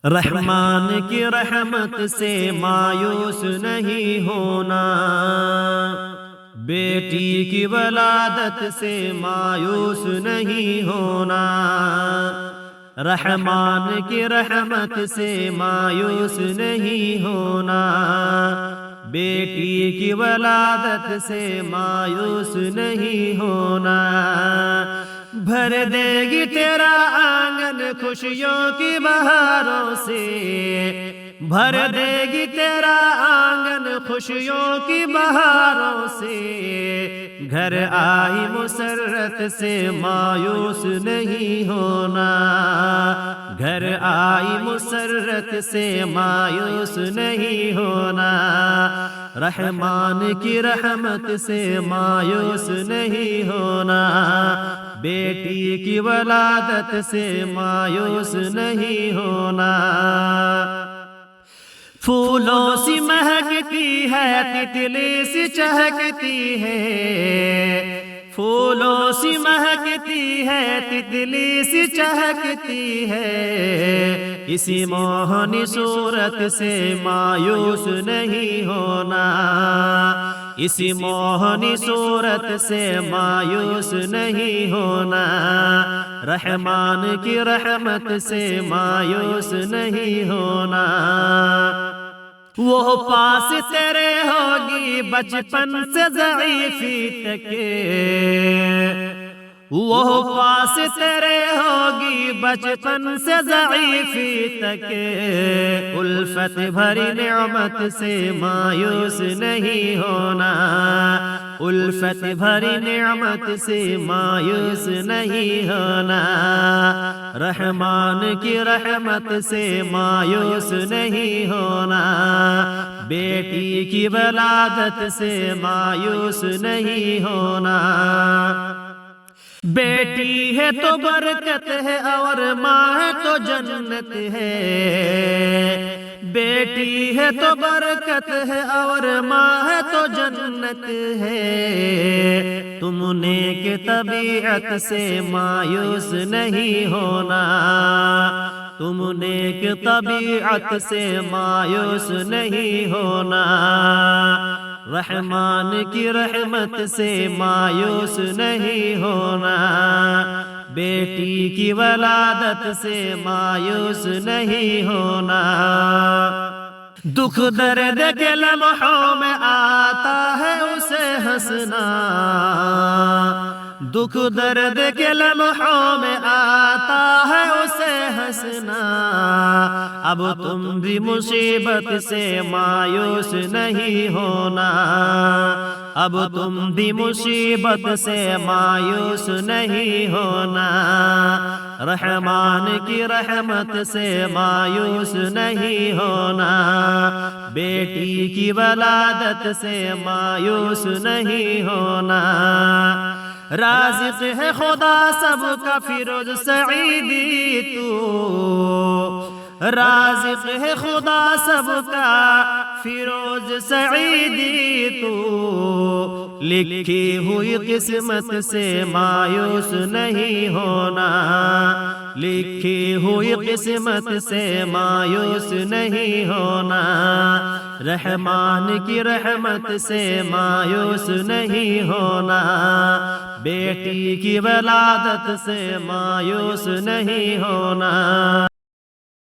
رحمان کی رحمت سے مایوس نہیں ہونا، بیٹی کی ولادت سے مایوس نہیں ہونا، رحمان کی رحمت سے مایوس نہیں ہونا، بیٹی کی ولادت سے مایوس نہیں ہونا، بھر دے گی تیرا آنگن خوشیوں کی بہاروں سے، بھر دے گی تیرا آنگن خوشیوں کی بہاروں سے، گھر آئی مسرت سے مایوس نہیں ہونا، گھر آئی مسرت سے مایوس نہیں ہونا، رحمان کی رحمت سے مایوس نہیں ہونا، بیٹی کی ولادت سے مایوس نہیں ہونا، پھولوں سی مہکتی ہے تتلی سی چہکتی ہے، پھولوں سی مہکتی ہے تتلی سی چہکتی ہے، اسی موہنی صورت سے مایوس نہیں ہونا، اسی موہنی صورت سے مایوس نہیں ہونا، رحمان کی رحمت سے مایوس نہیں ہونا، وہ پاس تیرے ہوگی بچپن سے ضعیفی تک، وہ پاس تیرے ہوگی بچپن سے ضعیفی تک، الفت بھری نعمت سے مایوس نہیں ہونا، الفت بھری نعمت سے مایوس نہیں ہونا، رحمان کی رحمت سے مایوس نہیں ہونا، بیٹی کی ولادت سے مایوس نہیں ہونا، بیٹی ہے تو برکت ہے اور ماں ہے تو جنت ہے، بیٹی ہے تو برکت ہے اور ماں ہے تو جنت ہے، تم نیک طبیعت سے مایوس نہیں ہونا، تم نیک طبیعت سے مایوس نہیں ہونا، رحمان کی رحمت سے مایوس نہیں ہونا، بیٹی کی ولادت سے مایوس نہیں ہونا، دکھ درد کے لمحوں میں آتا ہے اسے ہنسنا، دکھ درد کے لمحوں میں آتا ہے اسے ہنسنا، اب تم بھی مصیبت سے مایوس نہیں ہونا، اب تم بھی مصیبت سے مایوس نہیں ہونا، رحمان کی رحمت سے مایوس نہیں ہونا، بیٹی کی ولادت سے مایوس نہیں ہونا، رازق ہے خدا سب کا فیروز سعیدی تو، رازق ہے خدا سب کا فیروز سعیدی تو، لکھی ہوئی قسمت سے مایوس نہیں ہونا، لکھی ہوئی قسمت سے مایوس نہیں ہونا، رحمان کی رحمت سے مایوس نہیں ہونا، بیٹی کی ولادت سے مایوس نہیں ہونا۔